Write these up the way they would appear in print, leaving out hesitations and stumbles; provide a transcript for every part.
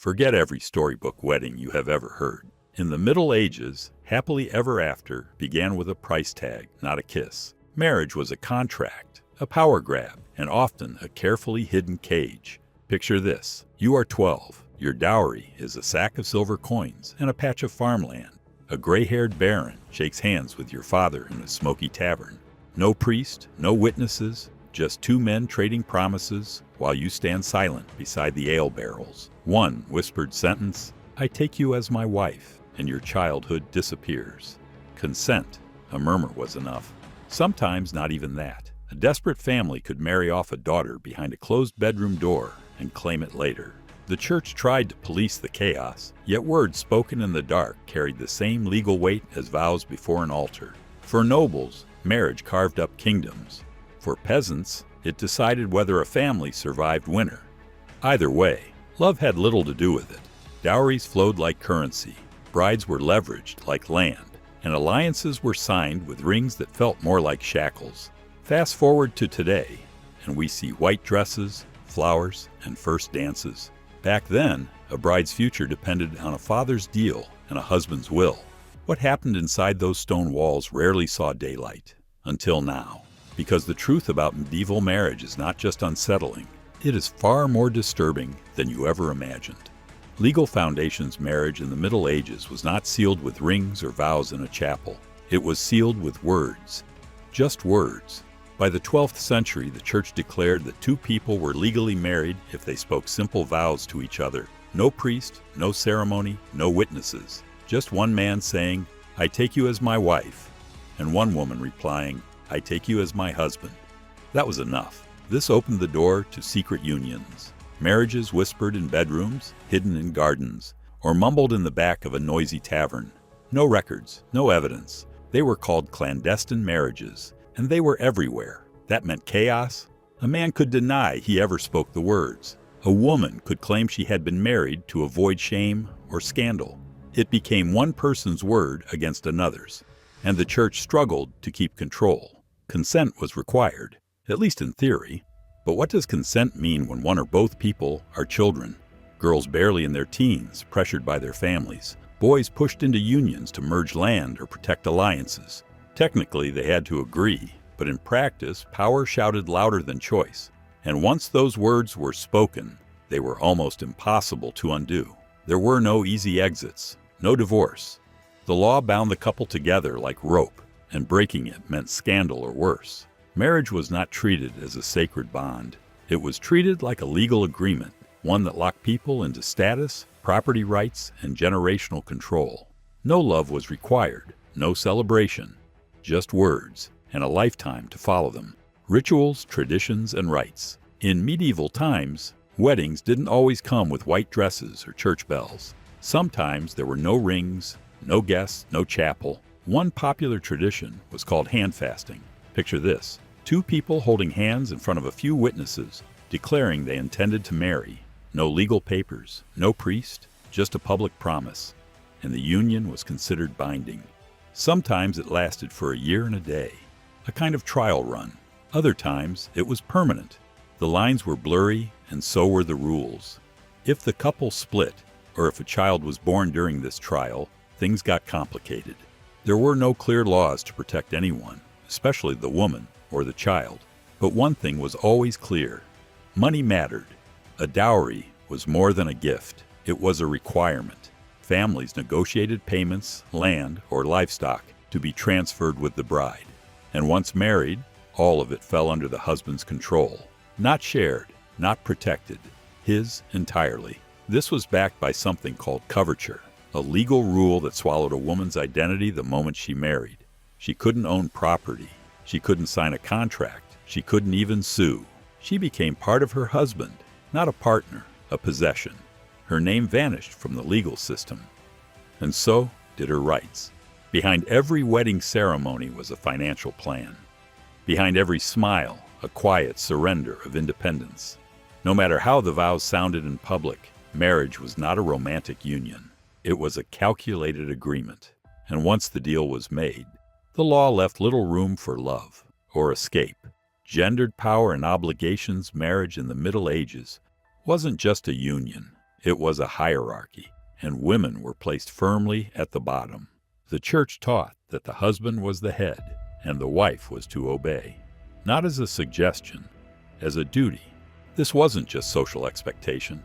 Forget every storybook wedding you have ever heard. In the Middle Ages, happily ever after began with a price tag, not a kiss. Marriage was a contract, a power grab, and often a carefully hidden cage. Picture this. You are 12. Your dowry is a sack of silver coins and a patch of farmland. A gray-haired baron shakes hands with your father in a smoky tavern. No priest, no witnesses, just two men trading promises while you stand silent beside the ale barrels. One whispered sentence, "I take you as my wife," and your childhood disappears. Consent, a murmur was enough. Sometimes not even that. A desperate family could marry off a daughter behind a closed bedroom door and claim it later. The church tried to police the chaos, yet words spoken in the dark carried the same legal weight as vows before an altar. For nobles, marriage carved up kingdoms. For peasants, it decided whether a family survived winter. Either way, love had little to do with it. Dowries flowed like currency, brides were leveraged like land, and alliances were signed with rings that felt more like shackles. Fast forward to today, and we see white dresses, flowers, and first dances. Back then, a bride's future depended on a father's deal and a husband's will. What happened inside those stone walls rarely saw daylight, until now. Because the truth about medieval marriage is not just unsettling, it is far more disturbing than you ever imagined. Legal Foundation's marriage in the Middle Ages was not sealed with rings or vows in a chapel. It was sealed with words. Just words. By the 12th century, the church declared that two people were legally married if they spoke simple vows to each other. No priest, no ceremony, no witnesses. Just one man saying, "I take you as my wife," and one woman replying, "I take you as my husband." That was enough. This opened the door to secret unions. Marriages whispered in bedrooms, hidden in gardens, or mumbled in the back of a noisy tavern. No records, no evidence. They were called clandestine marriages, and they were everywhere. That meant chaos. A man could deny he ever spoke the words. A woman could claim she had been married to avoid shame or scandal. It became one person's word against another's, and the church struggled to keep control. Consent was required, at least in theory. But what does consent mean when one or both people are children? Girls barely in their teens, pressured by their families. Boys pushed into unions to merge land or protect alliances. Technically, they had to agree, but in practice, power shouted louder than choice. And once those words were spoken, they were almost impossible to undo. There were no easy exits, no divorce. The law bound the couple together like rope, and breaking it meant scandal or worse. Marriage was not treated as a sacred bond. It was treated like a legal agreement, one that locked people into status, property rights, and generational control. No love was required, no celebration, just words, and a lifetime to follow them. Rituals, traditions, and rites. In medieval times, weddings didn't always come with white dresses or church bells. Sometimes there were no rings, no guests, no chapel. One popular tradition was called hand fasting. Picture this. Two people holding hands in front of a few witnesses, declaring they intended to marry. No legal papers, no priest, just a public promise. And the union was considered binding. Sometimes it lasted for a year and a day, a kind of trial run. Other times it was permanent. The lines were blurry, and so were the rules. If the couple split, or if a child was born during this trial, things got complicated. There were no clear laws to protect anyone, especially the woman or the child. But one thing was always clear. Money mattered. A dowry was more than a gift. It was a requirement. Families negotiated payments, land, or livestock to be transferred with the bride. And once married, all of it fell under the husband's control. Not shared, not protected. His entirely. This was backed by something called coverture, a legal rule that swallowed a woman's identity the moment she married. She couldn't own property. She couldn't sign a contract. She couldn't even sue. She became part of her husband, not a partner, a possession. Her name vanished from the legal system. And so did her rights. Behind every wedding ceremony was a financial plan. Behind every smile, a quiet surrender of independence. No matter how the vows sounded in public, marriage was not a romantic union. It was a calculated agreement. And once the deal was made, the law left little room for love or escape. Gendered power and obligations marriage in the Middle Ages wasn't just a union. It was a hierarchy, and women were placed firmly at the bottom. The church taught that the husband was the head, and the wife was to obey. Not as a suggestion, as a duty. This wasn't just social expectation.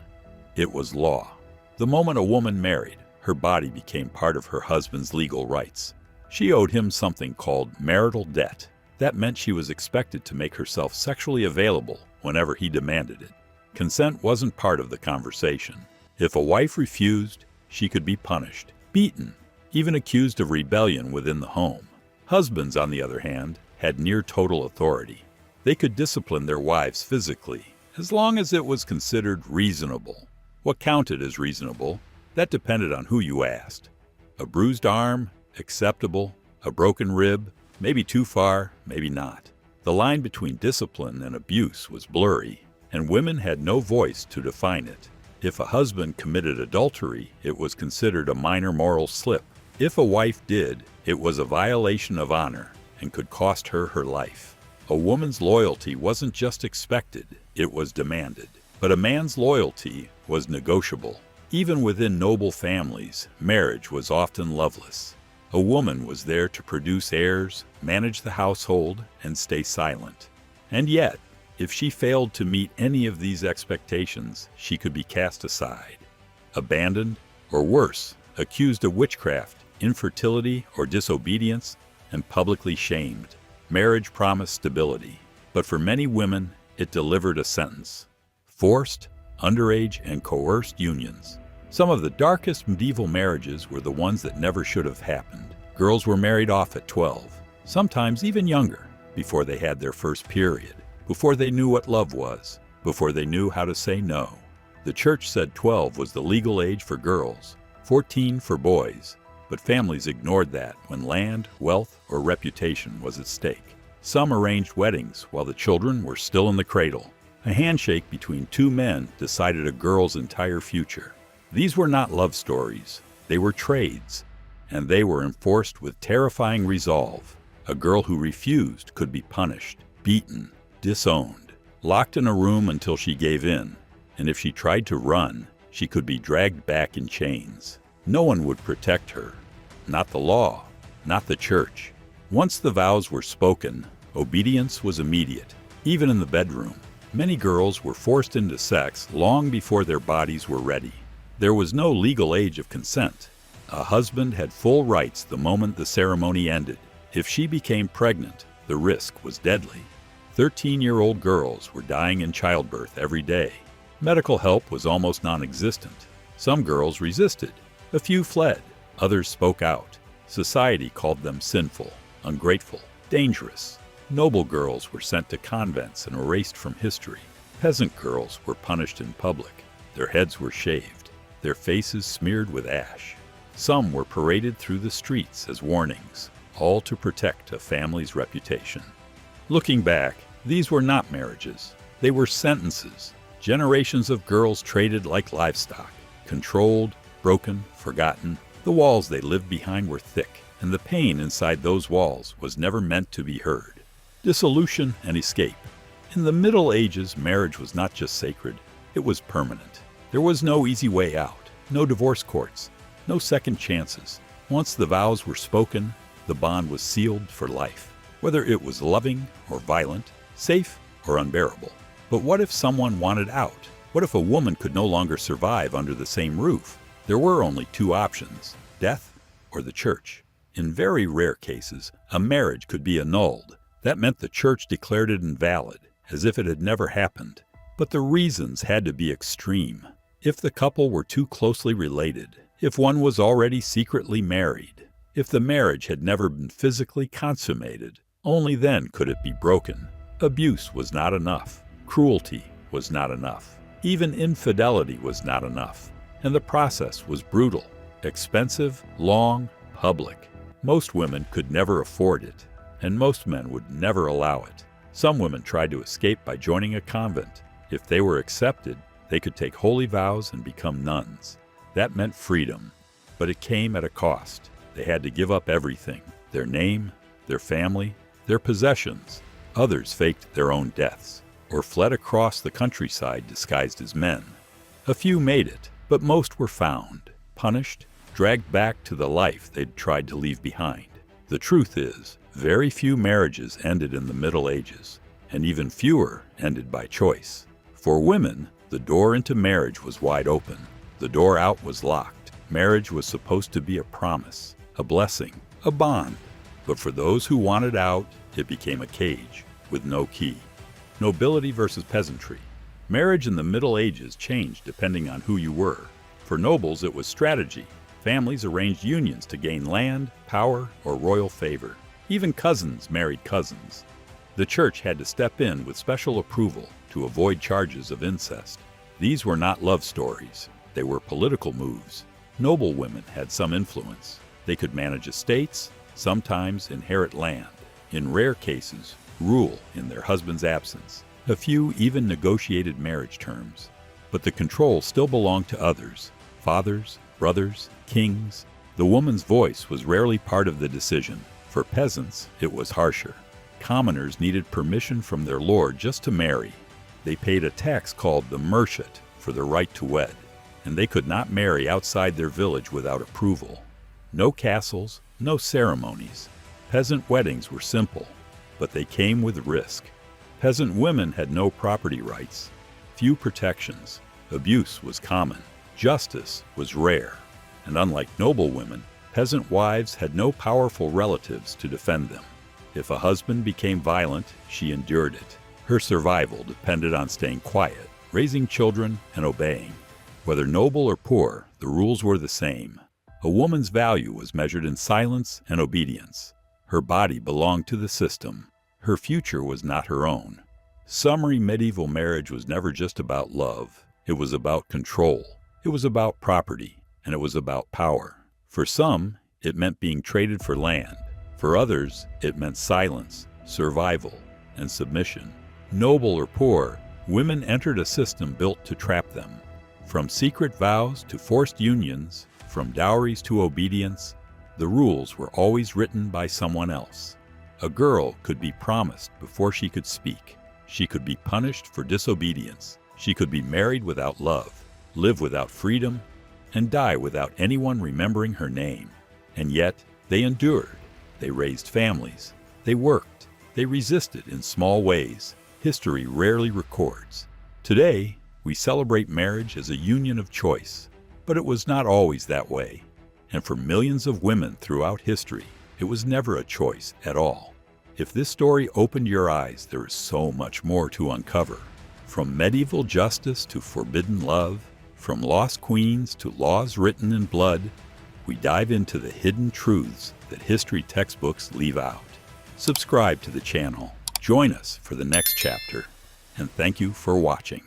It was law. The moment a woman married, her body became part of her husband's legal rights. She owed him something called marital debt. That meant she was expected to make herself sexually available whenever he demanded it. Consent wasn't part of the conversation. If a wife refused, she could be punished, beaten, even accused of rebellion within the home. Husbands, on the other hand, had near total authority. They could discipline their wives physically, as long as it was considered reasonable. What counted as reasonable? That depended on who you asked. A bruised arm? Acceptable. A broken rib? Maybe too far, maybe not. The line between discipline and abuse was blurry, and women had no voice to define it. If a husband committed adultery, it was considered a minor moral slip. If a wife did, it was a violation of honor and could cost her her life. A woman's loyalty wasn't just expected, it was demanded. But a man's loyalty was negotiable. Even within noble families, marriage was often loveless. A woman was there to produce heirs, manage the household, and stay silent. And yet, if she failed to meet any of these expectations, she could be cast aside, abandoned, or worse, accused of witchcraft, infertility, or disobedience, and publicly shamed. Marriage promised stability, but for many women, it delivered a sentence: forced, underage, and coerced unions. Some of the darkest medieval marriages were the ones that never should have happened. Girls were married off at 12, sometimes even younger, before they had their first period, before they knew what love was, before they knew how to say no. The church said 12 was the legal age for girls, 14 for boys, but families ignored that when land, wealth, or reputation was at stake. Some arranged weddings while the children were still in the cradle. A handshake between two men decided a girl's entire future. These were not love stories, they were trades, and they were enforced with terrifying resolve. A girl who refused could be punished, beaten, disowned, locked in a room until she gave in, and if she tried to run, she could be dragged back in chains. No one would protect her, not the law, not the church. Once the vows were spoken, obedience was immediate, even in the bedroom. Many girls were forced into sex long before their bodies were ready. There was no legal age of consent. A husband had full rights the moment the ceremony ended. If she became pregnant, the risk was deadly. 13-year-old girls were dying in childbirth every day. Medical help was almost non-existent. Some girls resisted. A few fled. Others spoke out. Society called them sinful, ungrateful, dangerous. Noble girls were sent to convents and erased from history. Peasant girls were punished in public. Their heads were shaved, their faces smeared with ash. Some were paraded through the streets as warnings, all to protect a family's reputation. Looking back, these were not marriages. They were sentences. Generations of girls traded like livestock, controlled, broken, forgotten. The walls they lived behind were thick, and the pain inside those walls was never meant to be heard. Dissolution and escape. In the Middle Ages, marriage was not just sacred, it was permanent. There was no easy way out, no divorce courts, no second chances. Once the vows were spoken, the bond was sealed for life, whether it was loving or violent, safe or unbearable. But what if someone wanted out? What if a woman could no longer survive under the same roof? There were only two options: death or the church. In very rare cases, a marriage could be annulled. That meant the church declared it invalid, as if it had never happened. But the reasons had to be extreme. If the couple were too closely related, if one was already secretly married, if the marriage had never been physically consummated, only then could it be broken. Abuse was not enough. Cruelty was not enough. Even infidelity was not enough. And the process was brutal, expensive, long, public. Most women could never afford it, and most men would never allow it. Some women tried to escape by joining a convent. If they were accepted, they could take holy vows and become nuns. That meant freedom, but it came at a cost. They had to give up everything: their name, their family, their possessions. Others faked their own deaths, or fled across the countryside disguised as men. A few made it, But most were found, punished, dragged back to the life they'd tried to leave behind. The truth is, very few marriages ended in the Middle Ages, and even fewer ended by choice. For women, the door into marriage was wide open. The door out was locked. Marriage was supposed to be a promise, a blessing, a bond. But for those who wanted out, it became a cage with no key. Nobility versus peasantry. Marriage in the Middle Ages changed depending on who you were. For nobles, it was strategy. Families arranged unions to gain land, power, or royal favor. Even cousins married cousins. The church had to step in with special approval to avoid charges of incest. These were not love stories. They were political moves. Noble women had some influence. They could manage estates, sometimes inherit land. In rare cases, rule in their husband's absence. A few even negotiated marriage terms. But the control still belonged to others. Fathers, brothers, kings. The woman's voice was rarely part of the decision. For peasants, it was harsher. Commoners needed permission from their lord just to marry. They paid a tax called the merchant for the right to wed, and they could not marry outside their village without approval. No castles, no ceremonies. Peasant weddings were simple, but they came with risk. Peasant women had no property rights, few protections. Abuse was common. Justice was rare. And unlike noble women, peasant wives had no powerful relatives to defend them. If a husband became violent, she endured it. Her survival depended on staying quiet, raising children, and obeying. Whether noble or poor, the rules were the same. A woman's value was measured in silence and obedience. Her body belonged to the system. Her future was not her own. Summary medieval marriage was never just about love. It was about control. It was about property. And it was about power. For some, it meant being traded for land. For others, it meant silence, survival, and submission. Noble or poor, women entered a system built to trap them. From secret vows to forced unions, from dowries to obedience, the rules were always written by someone else. A girl could be promised before she could speak. She could be punished for disobedience. She could be married without love, live without freedom, and die without anyone remembering her name. And yet, they endured. They raised families. They worked. They resisted in small ways history rarely records. Today, we celebrate marriage as a union of choice, but it was not always that way. And for millions of women throughout history, it was never a choice at all. If this story opened your eyes, there is so much more to uncover. From medieval justice to forbidden love, from lost queens to laws written in blood, we dive into the hidden truths that history textbooks leave out. Subscribe to the channel. Join us for the next chapter. And thank you for watching.